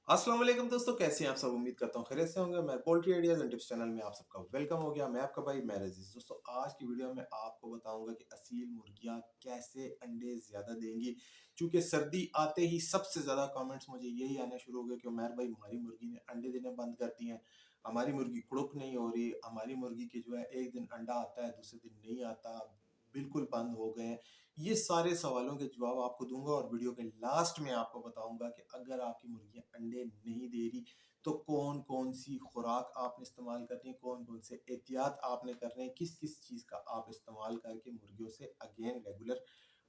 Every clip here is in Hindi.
अस्सलाम वालेकुम दोस्तों, कैसे हैं आप सब? उम्मीद करता हूँ खैरियत से होंगे। मैं poultry ideas and tips channel में आप सबका वेलकम हो गया। मैं आपका भाई मैं रजीज। दोस्तों, आज की वीडियो में आपको बताऊंगा कि असील मुर्गियां कैसे अंडे ज्यादा देंगी। क्योंकि सर्दी आते ही सबसे ज्यादा कमेंट्स मुझे यही आने शुरू हो गए कि उमर भाई, हमारी मुर्गी ने अंडे देने बंद कर दिए हैं, हमारी मुर्गी कुड़ुक नहीं हो रही, हमारी मुर्गी के जो है एक दिन अंडा आता है, दूसरे दिन नहीं आता, बिल्कुल बंद हो गए हैं। ये सारे सवालों के जवाब आपको दूंगा और वीडियो के लास्ट में आपको बताऊंगा कि अगर आपकी मुर्गियां अंडे नहीं दे रही तो कौन कौन सी खुराक आपने इस्तेमाल करनी है, कौन कौन से एहतियात आपने करने हैं, किस किस चीज का आप इस्तेमाल करके मुर्गियों से अगेन रेगुलर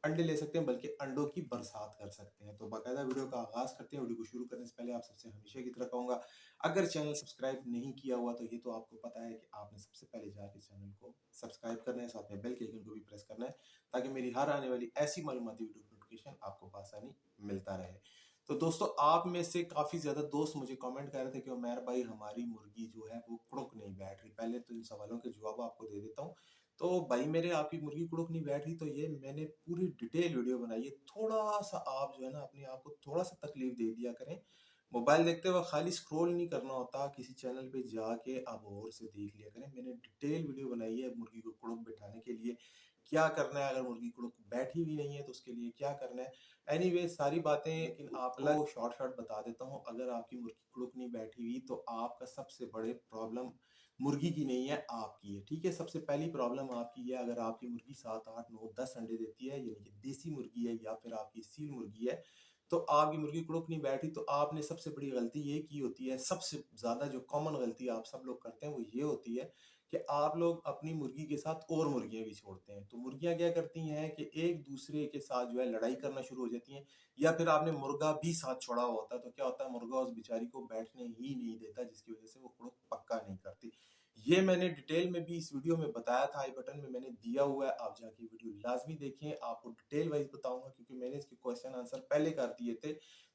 अंडे ले सकते हैं, बल्कि अंडों की बरसात कर सकते हैं। तो बाकायदा वीडियो का आगाज करते हैं। वीडियो को शुरू करने से पहले आप सबसे हमेशा की तरह कहूंगा, अगर चैनल सब्सक्राइब नहीं किया हुआ तो ये तो आपको पता है कि आपने सबसे पहले जाके चैनल को सब्सक्राइब करना है, साथ में बेल के आइकन को भी प्रेस करना है, ताकि मेरी हर आने वाली ऐसी मालूमाती वीडियो की नोटिफिकेशन आपको बआसानी मिलता रहे। तो दोस्तों, आप में से काफी ज्यादा दोस्त मुझे कमेंट कर रहे थे कि उमर भाई, हमारी मुर्गी जो है वो कुड़ुक नहीं बैठ रही। पहले तो इन सवालों के जवाब आपको दे देता हूँ। तो भाई मेरे, आपकी मुर्गी कुड़ुक नहीं बैठ रही तो ये मैंने पूरी डिटेल वीडियो बनाई है। थोड़ा सा आप जो है ना अपने आप को थोड़ा सा तकलीफ दे दिया करें। मोबाइल देखते वक्त खाली स्क्रॉल नहीं करना होता, किसी चैनल पे जाके आप और से देख लिया करें। मैंने डिटेल वीडियो बनाई है मुर्गी को कुड़ुक बैठाने के लिए, क्या करना है, अगर मुर्गी कुड़ुक बैठी भी नहीं है तो उसके लिए क्या करना है। एनीवे सारी बातें लेकिन आपको शॉर्ट शॉर्ट बता देता हूँ। अगर आपकी मुर्गी कुड़ुक नहीं बैठी हुई तो आपका सबसे बड़े प्रॉब्लम मुर्गी की नहीं है, आपकी है। ठीक है, सबसे पहली प्रॉब्लम आपकी है। अगर आपकी मुर्गी 7 8 9 10 अंडे देती है, यानी कि देसी मुर्गी है या फिर आपकी सील मुर्गी है, तो आपकी मुर्गी कुड़ुक नहीं बैठी, तो आपने सबसे बड़ी गलती ये की होती है। सबसे ज्यादा जो कॉमन गलती आप सब लोग करते हैं वो ये होती है कि आप लोग अपनी मुर्गी के साथ और मुर्गियां भी छोड़ते हैं। तो मुर्गियां क्या करती हैं कि एक दूसरे के साथ जो है लड़ाई करना शुरू हो जाती हैं, या फिर आपने मुर्गा भी साथ छोड़ा हुआ होता है, तो क्या होता है, मुर्गा उस बेचारी को बैठने ही नहीं देता, जिसकी वजह से वो कुड़ुक पक्का नहीं करती। ये मैंने डिटेल में भी इस वीडियो में बताया था, आई बटन में मैंने दिया हुआ है, आप जाके वीडियो लाजमी देखें। आपको डिटेल वाइज बताऊंगा क्योंकि मैंने इसके क्वेश्चन आंसर पहले कर दिए थे।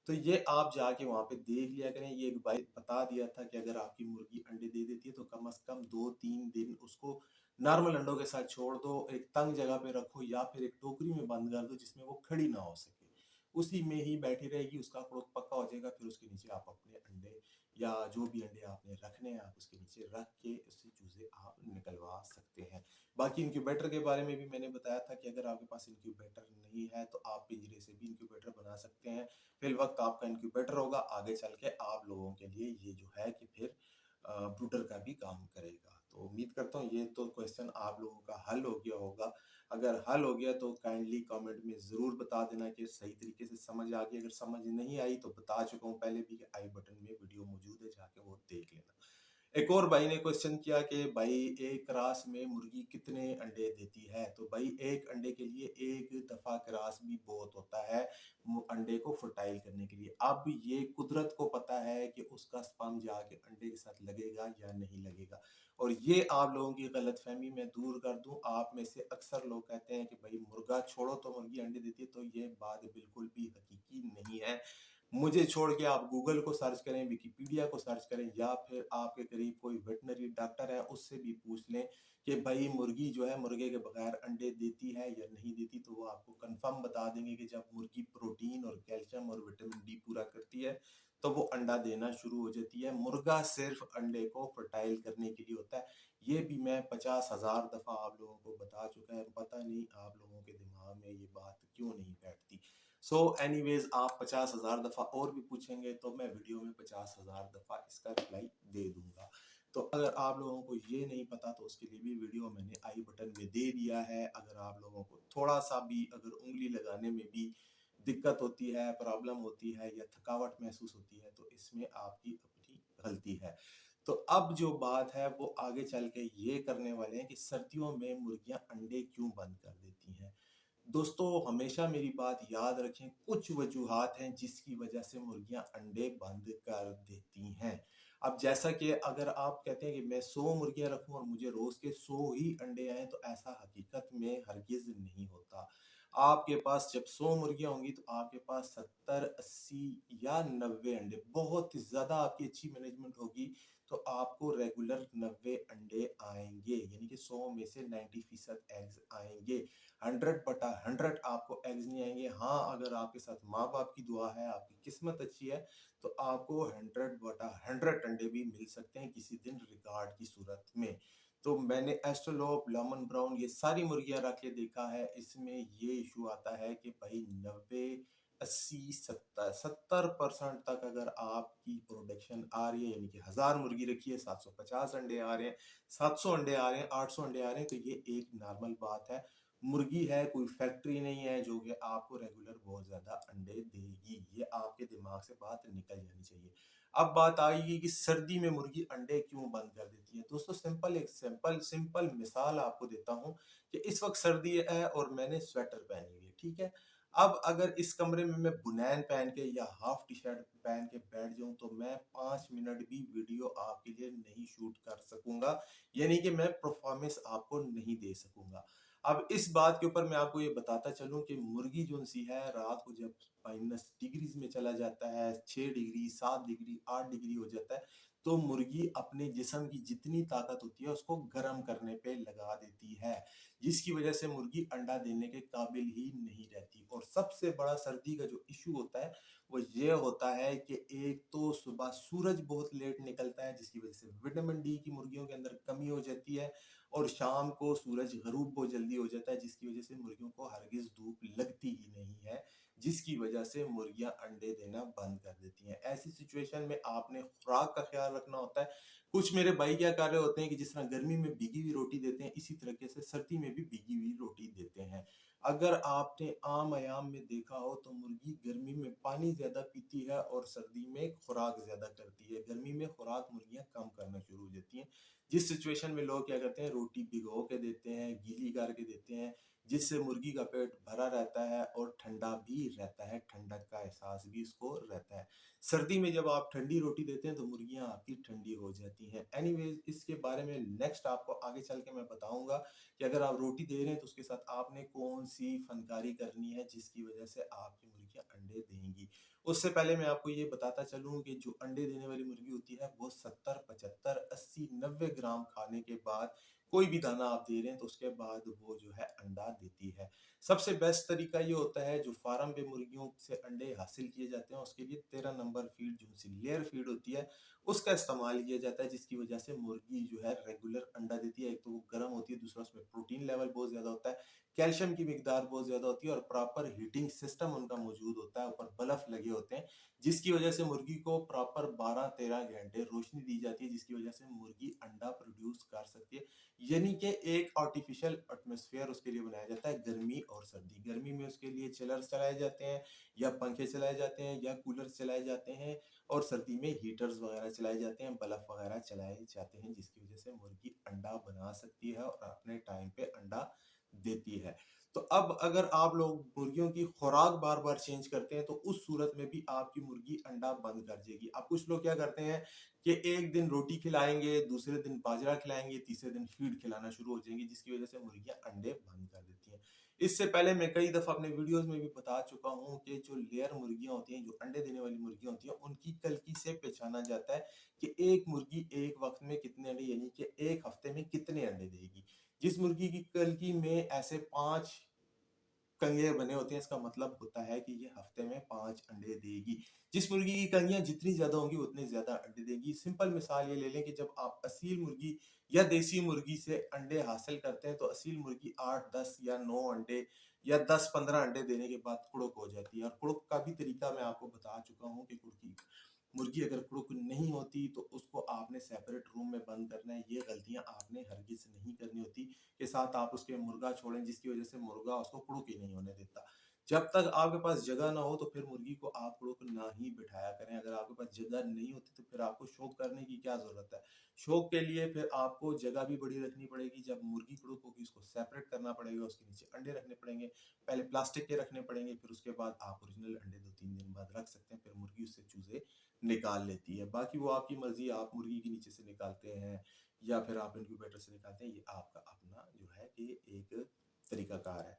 तो ये आप जाके वहां पे देख लिया करें। ये एक भाई बता दिया था कि अगर आपकी मुर्गी अंडे दे देती है तो कम से कम 2 3 दिन उसको नॉर्मल अंडों के साथ छोड़ दो, एक तंग जगह पे रखो या फिर एक टोकरी में बंद कर दो जिसमें वो खड़ी ना हो सके। उसी में ही बैठी रहेगी, उसका कुड़ुक पक्का हो जाएगा। फिर उसके नीचे आप अपने अंडे या जो भी अंडे आपने रखने हैं, आप उसके नीचे रख के उससे चूजे आप निकलवा सकते हैं। बाकी इंक्यूबेटर के बारे में भी मैंने बताया था कि अगर आपके पास इंक्यूबेटर नहीं है तो आप पिंजरे से भी इंक्यूबेटर बना सकते हैं। फिल वक्त आपका इंक्यूबेटर होगा, आगे चल के आप लोगों के लिए ये जो है कि फिर ब्रूडर का भी काम करेगा। तो उम्मीद करता हूँ ये तो क्वेश्चन आप लोगों का हल हो गया होगा। अगर हल हो गया तो काइंडली कमेंट में ज़रूर बता देना कि सही तरीके से समझ आ गई। अगर समझ नहीं आई तो बता चुका हूँ पहले भी कि आई बटन में वीडियो मौजूद है, जाके वो देख लेना। एक और भाई ने क्वेश्चन किया कि भाई, एक क्रास में मुर्गी कितने अंडे देती है? तो भाई, एक अंडे के लिए एक दफा क्रास भी बहुत होता है अंडे को फर्टाइल करने के लिए। अब ये कुदरत को पता है कि उसका स्पर्म जाके अंडे के साथ लगेगा या नहीं लगेगा। और ये आप लोगों की गलतफहमी मैं दूर कर दूं। आप में से अक्सर लोग कहते हैं कि भाई मुर्गा छोड़ो तो मुर्गी अंडे देती है, तो ये बात बिल्कुल भी हकीकी नहीं है। मुझे छोड़ के आप गूगल को सर्च करें, विकिपीडिया को सर्च करें, या फिर आपके करीब कोई वेटनरी डॉक्टर है उससे भी पूछ लें कि भाई मुर्गी जो है मुर्गे के बगैर अंडे देती है या नहीं देती। तो वो आपको कंफर्म बता देंगे कि जब मुर्गी प्रोटीन और कैल्शियम और विटामिन डी पूरा करती है तो वो अंडा देना शुरू हो जाती है। मुर्गा सिर्फ अंडे को फर्टाइल करने के लिए होता है। ये भी मैं 50,000 दफा आप लोगों को बता चुका है। पता नहीं आप लोगों के दिमाग में ये बात क्यों नहीं बैठती। सो एनीवेज, आप 50,000 दफा और भी पूछेंगे तो मैं वीडियो में 50,000 दफा इसका रिप्लाई दे दूंगा। तो अगर आप लोगों को ये नहीं पता तो उसके लिए भी वीडियो मैंने आई बटन में दे दिया है। अगर आप लोगों को थोड़ा सा भी अगर उंगली लगाने में भी दिक्कत होती है, प्रॉब्लम होती है या थकावट महसूस होती है, तो इसमें आपकी अपनी गलती है। तो अब जो बात है वो आगे चल के ये करने वाले हैं कि सर्दियों में मुर्गियां अंडे क्यों बंद कर देती हैं। दोस्तों, हमेशा मेरी बात याद रखें, कुछ वजूहात हैं जिसकी वजह से मुर्गियां अंडे बंद कर देती हैं। अब जैसा कि अगर आप कहते हैं कि मैं 100 मुर्गियां रखूं और मुझे रोज के 100 ही अंडे आए, तो ऐसा हकीकत में हरगिज नहीं होता। आपके पास जब 100 मुर्गियाँ होंगी तो आपके पास 70, 80 या 90 अंडे, बहुत ज़्यादा आपकी अच्छी मैनेजमेंट होगी तो आपको रेगुलर 90 अंडे आएँगे, यानी कि 100 में से 90% एग्स आएँगे। 100/100 आपको एग्स नहीं आएँगे। हाँ, अगर आपके साथ माँ-बाप की दुआ है, आपकी किस्मत अच्छी है, तो आपको 100/100 अंडे भी मिल सकते हैं किसी दिन रिकॉर्ड की सूरत में। तो मैंने एस्ट्रोलोप, लेमन ब्राउन ये सारी मुर्गियाँ रख के देखा है, इसमें ये इश्यू आता है कि भाई 90, 80, 70, 70% तक अगर आपकी प्रोडक्शन आ रही है, यानी कि 1000 मुर्गी रखी है, 750 अंडे आ रहे हैं, 700 अंडे आ रहे हैं, 800 अंडे आ रहे हैं, तो ये एक नॉर्मल बात है। मुर्गी है, कोई फैक्ट्री नहीं है जो कि आपको रेगुलर बहुत ज़्यादा अंडे देगी। ये आपके दिमाग से बात निकल जानी चाहिए। अब बात आएगी कि सर्दी में मुर्गी अंडे क्यों बंद कर देती है। दोस्तों सिंपल एक सिंपल मिसाल आपको देता हूँ कि इस वक़्त सर्दी है और मैंने स्वेटर पहनी हुई है, ठीक है? अब अगर इस कमरे में मैं बनैन पहन के या हाफ टी-शर्ट पहन के बैठ जाऊँ तो मैं 5 मिनट भी वीडियो आपके लिए नहीं शूट कर सकूँगा, यानी कि मैं परफ़ॉर्मेंस आपको नहीं दे सकूँगा। अब इस बात के ऊपर मैं आपको ये बताता चलूँ कि मुर्गी जो-सी है रात को जब माइनस डिग्रीज़ में चला जाता है, 6 डिग्री, 7 डिग्री, 8 डिग्री हो जाता है, तो मुर्गी अपने जिस्म की जितनी ताकत होती है उसको गर्म करने पे लगा देती है, जिसकी वजह से मुर्गी अंडा देने के काबिल ही नहीं रहती। और सबसे बड़ा सर्दी का जो इश्यू होता है, वो ये होता है कि एक तो सुबह सूरज बहुत लेट निकलता है, जिसकी वजह से विटामिन डी की मुर्गियों के अंदर कमी हो जाती है और शाम को सूरज गरूब बहुत जल्दी हो जाता है, जिसकी वजह से मुर्गियों को हरगिज़ धूप लगती ही नहीं है, जिसकी वजह से मुर्गियाँ अंडे देना बंद कर देती हैं। ऐसी सिचुएशन में आपने खुराक का ख़्याल रखना होता है। कुछ मेरे भाई क्या कर रहे होते हैं कि जिस तरह गर्मी में भीगी हुई रोटी देते हैं, इसी तरीके से सर्दी में भी भीगी हुई रोटी देते हैं। अगर आपने आम-आयाम में देखा हो तो मुर्गी गर्मी में पानी ज़्यादा पीती है और सर्दी में खुराक ज़्यादा करती है। गर्मी में खुराक मुर्गियाँ कम करना शुरू हो जाती हैं। जिस सिचुएशन में लोग क्या करते हैं, रोटी भिगो के देते हैं, गीली करके देते हैं, जिससे मुर्गी का पेट भरा रहता है और ठंडा भी रहता है, ठंडक का एहसास भी इसको रहता है। सर्दी में जब आप ठंडी रोटी देते हैं तो मुर्गियाँ आपकी ठंडी हो जाती हैं। एनीवेज़ इसके बारे में नेक्स्ट आपको आगे चल के मैं बताऊँगा कि अगर आप रोटी दे रहे हैं तो उसके साथ आपने कौन-सी फनकारी करनी है जिसकी वज़ह से आपकी मुर्गियाँ अंडे देंगी। उससे पहले मैं आपको ये बताता चलूँ कि जो अंडे देने वाली मुर्गी होती है वो 70, 75, 80, 90 ग्राम खाने के बाद कोई भी दाना आप दे रहे हैं तो उसके बाद वो जो है अंडा देती है। सबसे बेस्ट तरीका ये होता है जो फार्म पे मुर्गियों से अंडे हासिल किए जाते हैं उसके लिए 13 नंबर फीड जो सी लेयर फीड होती है उसका इस्तेमाल किया जाता है जिसकी वजह से मुर्गी जो है रेगुलर अंडा देती है। एक तो वो गर्म होती है, दूसरा उसमें प्रोटीन लेवल बहुत ज़्यादा होता है, कैल्शियम की मिकदार बहुत ज़्यादा होती है और प्रॉपर हीटिंग सिस्टम उनका मौजूद होता है, ऊपर बल्ब लगे होते हैं, जिसकी वजह से मुर्गी को प्रॉपर 12-13 घंटे रोशनी दी जाती है, जिसकी वजह से मुर्गी अंडा प्रोड्यूस कर सकती है। यानी कि एक आर्टिफिशियल एटमॉस्फेयर उसके लिए बनाया जाता है गर्मी और सर्दी। गर्मी में उसके लिए चिलर्स चलाए जाते हैं या पंखे चलाए जाते हैं या कूलर्स चलाए जाते हैं और सर्दी में हीटर्स वगैरह चलाए जाते हैं, बल्ब वगैरह चलाए जाते हैं, जिसकी वजह से मुर्गी अंडा बना सकती है और अपने टाइम पे अंडा देती है। तो अब अगर आप लोग मुर्गियों की खुराक बार-बार चेंज करते हैं तो उस सूरत में भी आपकी मुर्गी अंडा बंद कर देगी। अब कुछ लोग क्या करते हैं कि एक दिन रोटी खिलाएँगे, दूसरे दिन बाजरा खिलाएँगे, तीसरे दिन फीड खिलाना शुरू हो जाएँगे, जिसकी वजह से मुर्गियाँ अंडे बंद कर देती हैं। इससे पहले मैं कई दफ़ा अपने वीडियोज़ में भी बता चुका हूँ कि जो लेयर मुर्गियाँ होती हैं, जो अंडे देने वाली मुर्गियाँ होती हैं, उनकी कलकी से पहचाना जाता है कि एक मुर्गी एक वक़्त में कितने अंडे यानी कि 1 हफ्ते में कितने अंडे देगी। जिस मुर्गी की कलकी में ऐसे 5 कंगे बने होते हैं, इसका मतलब होता है कि ये हफ्ते में 5 अंडे देगी। जिस मुर्गी की कंगियाँ जितनी ज़्यादा होंगी, उतने ज़्यादा अंडे देगी। सिंपल मिसाल ये ले लें कि जब आप असील मुर्गी या देसी मुर्गी से अंडे हासिल करते हैं, तो असील मुर्गी 8, 10 या 9 अंडे या 10-15 अंडे देने के बाद कुड़ुक हो जाती है और कुड़ुक का भी तरीका मैं आपको बता चुका हूँ कि कुड़की मुर्गी अगर कुड़ुक नहीं होती, तो उसको आपने सेपरेट रूम में बंद करना है। ये गलतियाँ आपने हरगिज़ नहीं करनी होती। के साथ आप उसके मुर्गा छोड़ें जिसकी वजह से मुर्गा उसको कुड़ुक ही नहीं होने देता। जब तक आपके पास जगह ना हो तो फिर मुर्गी को आप कुड़ुक ना ही बिठाया करें। अगर आपके पास जगह नहीं होती तो फिर आपको शौक करने की क्या ज़रूरत है? शौक के लिए फिर आपको जगह भी बड़ी रखनी पड़ेगी। जब मुर्गी कुड़ुक होगी उसको सेपरेट करना पड़ेगा, उसके नीचे अंडे रखने पड़ेंगे। पहले प्लास्टिक के रखने पड़ेंगे, फिर उसके बाद आप ओरिजिनल अंडे 2-3 दिन बाद रख सकते हैं। फिर मुर्गी उससे चूज़े निकाल लेती है। बाकी वो आपकी मर्ज़ी, आप मुर्गी के नीचे से निकालते हैं या फिर आप इनक्यूबेटर से निकालते हैं, ये आपका अपना जो है कि एक तरीकाकार है।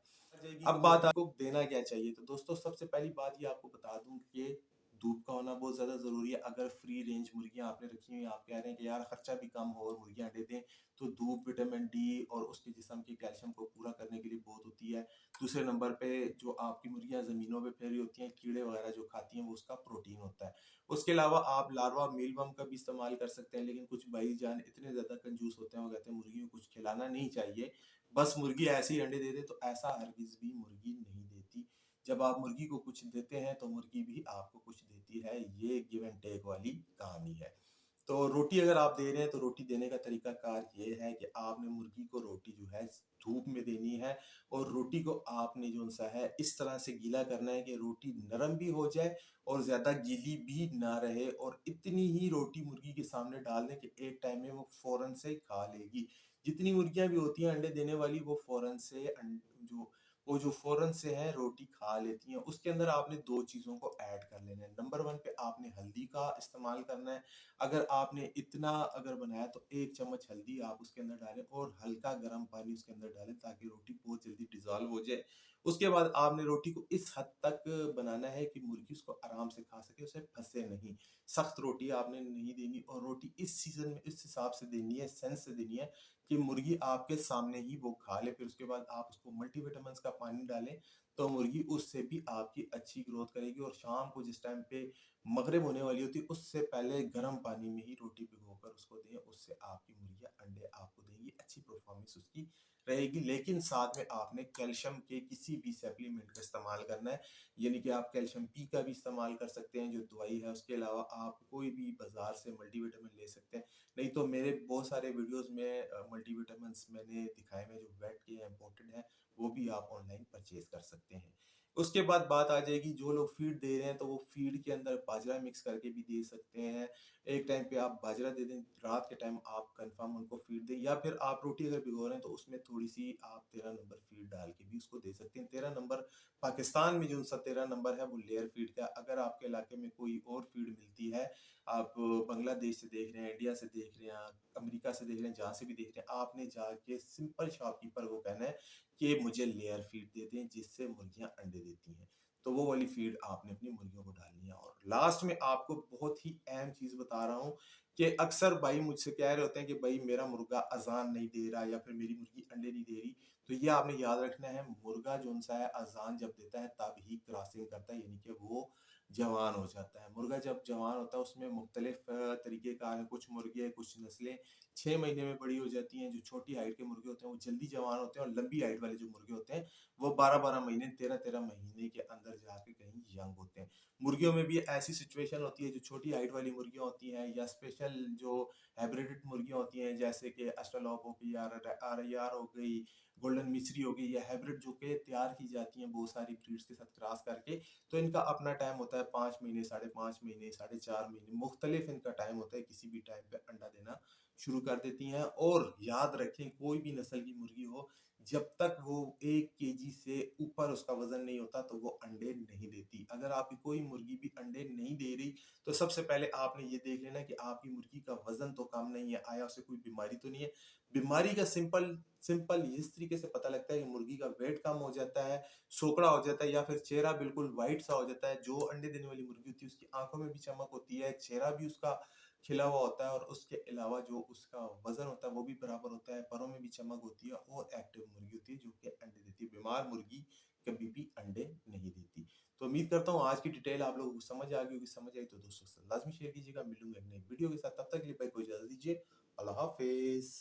अब बात आपको देना क्या चाहिए, तो दोस्तों सबसे पहली बात ये आपको बता दूं कि धूप का होना बहुत ज़्यादा ज़रूरी है। अगर फ्री रेंज मुर्गियां आपने रखी हुई, आप कह रहे हैं कि यार खर्चा भी कम हो और मुर्गियां अंडे दें, तो धूप विटामिन डी और उसके जिस्म के कैल्शियम को पूरा करने के लिए बहुत होती है। दूसरे नंबर पे जो आपकी मुर्गियां ज़मीनों पे फैली होती हैं, कीड़े वगैरह जो खाती हैं, वो उसका प्रोटीन होता है। उसके अलावा आप लार्वा मीलवर्म का भी इस्तेमाल कर सकते हैं, लेकिन कुछ भाईजान इतने ज़्यादा कंजूस होते हैं, वो कहते हैं मुर्गियों को कुछ खिलाना नहीं चाहिए, बस मुर्गी ऐसे ही अंडे दे दे, तो ऐसा हरगिज भी मुर्गी नहीं देती। जब आप मुर्गी को कुछ देते हैं तो मुर्गी भी आपको कुछ देती है, ये गिव एंड टेक वाली कहानी है। तो रोटी अगर आप दे रहे हैं तो रोटी देने का तरीका कार ये है कि आपने मुर्गी को रोटी जो है धूप में देनी है, और रोटी को आपने जो सा है इस तरह से गीला करना है कि रोटी नरम भी हो जाए और ज्यादा गीली भी ना रहे, और इतनी ही रोटी मुर्गी के सामने डाल दें कि एक टाइम में वो फौरन से खा लेगी। जितनी मुर्गियां भी होती हैं अंडे देने वाली, वो फौरन से जो फौरन से है रोटी खा लेती हैं। उसके अंदर आपने दो चीजों को ऐड कर लेना है। नंबर वन पे आपने हल्दी का इस्तेमाल करना है। अगर आपने इतना अगर बनाया तो 1 चम्मच हल्दी आप उसके अंदर डालें और हल्का गर्म पानी उसके अंदर डालें, ताकि रोटी बहुत जल्दी डिजॉल्व हो जाए। उसके बाद आपने रोटी को इस हद तक बनाना है कि मुर्गी उसको आराम से खा सके, उसे फंसे नहीं। सख्त रोटी आपने नहीं देनी, और रोटी इस सीजन में इस हिसाब से देनी है, सेंस से देनी है कि मुर्गी आपके सामने ही वो खा ले। फिर उसके बाद आप उसको मल्टीविटामिन का पानी डालें, तो मुर्गी उससे भी आपकी अच्छी ग्रोथ करेगी। और शाम को जिस टाइम पे मगरिब होने वाली होती है, उससे पहले गर्म पानी में ही रोटी भिगोकर उसको दें, उससे आपकी मुर्गियां अंडे आपको देंगी, अच्छी परफॉर्मेंस उसकी रहेगी। लेकिन साथ में आपने कैल्शियम के किसी भी सप्लीमेंट का इस्तेमाल करना है, यानी कि आप कैल्शियम पी का भी इस्तेमाल कर सकते हैं जो दवाई है। उसके अलावा आप कोई भी बाजार से मल्टीविटामिन ले सकते हैं। नहीं तो मेरे बहुत सारे वीडियोस में मल्टीविटामिन्स मैंने दिखाए हैं जो वेट के इम्पोर्टेड हैं, वो भी आप ऑनलाइन परचेज कर सकते हैं। उसके बाद बात आ जाएगी, जो लोग फीड दे रहे हैं तो वो फीड के अंदर बाजरा मिक्स करके भी दे सकते हैं। एक टाइम पे आप बाजरा दे दें, रात के टाइम आप कंफर्म उनको फीड दें, या फिर आप रोटी अगर भिगो रहे हैं तो उसमें थोड़ी सी आप 13 नंबर फीड डाल के भी उसको दे सकते हैं। 13 नंबर पाकिस्तान में जो सा 13 नंबर है वो लेयर फीड का। अगर आपके इलाके में कोई और फीड मिलती है, आप बांग्लादेश से देख रहे हैं, इंडिया से देख रहे हैं, अमेरिका से देख रहे हैं, जहाँ से भी देख रहे हैं, आपने जाके सिंपल शॉपकीपर को कहना है कि मुझे लेयर फीड दे दें जिससे मुर्गियां अंडे देती हैं। तो वो वाली फीड आपने अपनी मुर्गियों को डालनी है। और लास्ट में आपको बहुत ही अहम चीज बता रहा हूँ कि अक्सर भाई मुझसे कह रहे होते हैं कि भाई मेरा मुर्गा अजान नहीं दे रहा, या फिर मेरी मुर्गी अंडे नहीं दे रही। तो ये आपने याद रखना है, मुर्गा जो सा है अजान जब देता है तब ही क्रॉसिंग करता है, यानी कि वो जवान हो जाता है। मुर्गा जब जवान होता है उसमें मुख्तलिफ तरीके का है, कुछ मुर्गे कुछ नस्लें 6 महीने में बड़ी हो जाती हैं। जो छोटी हाइट के मुर्गे होते हैं वो जल्दी जवान होते हैं, और लंबी हाइट वाले जो मुर्गे होते हैं वो 12-12 महीने 13-13 महीने के अंदर जाके कहीं यंग होते हैं। मुर्गियों में भी ऐसी सिचुएशन होती है, जो छोटी हाइट वाली मुर्गियां होती हैं या स्पेशल जो हाइब्रिडेड मुर्गियां होती हैं, जैसे कि अस्ट्रलॉप हो गई, आर हो गई, गोल्डन मिस्री हो गई, या हाइब्रिड जो कि तैयार की जाती हैं बहुत सारी ब्रीड्स के साथ क्रॉस करके। तो इनका अपना टाइम होता है 5 महीने, 5.5 महीने, 4.5 महीने, मुख्तलिफ इनका टाइम होता है। किसी भी टाइम पे अंडा देना शुरू कर देती हैं। और याद रखें, कोई भी नस्ल की मुर्गी हो, जब तक वो 1 केजी से ऊपर उसका वजन नहीं होता तो वो अंडे नहीं देती। अगर आपकी कोई मुर्गी भी अंडे नहीं दे रही, तो सबसे पहले आपने ये देख लेना कि आपकी मुर्गी का वजन तो कम नहीं है, आया उसे कोई बीमारी तो नहीं है। बीमारी का सिंपल सिंपल इस तरीके से पता लगता है कि मुर्गी का वेट कम हो जाता है, सोकड़ा हो जाता है, या फिर चेहरा बिल्कुल व्हाइट सा हो जाता है। जो अंडे देने वाली मुर्गी होती है उसकी आंखों में भी चमक होती है, चेहरा भी उसका खिला हुआ होता है, और उसके अलावा जो उसका वजन होता है वो भी बराबर होता है, परों में भी चमक होती है, और एक्टिव मुर्गी होती है जो कि अंडे देती है। बीमार मुर्गी कभी भी अंडे नहीं देती। तो उम्मीद करता हूँ आज की डिटेल आप लोगों को समझ आ गई होगी। समझ आई तो दोस्तों से लाजमी शेयर कीजिएगा। मिलूंगा एक नई वीडियो के साथ, तब तक के लिए भाई को इजाजत दीजिए। अल्लाह हाफिज।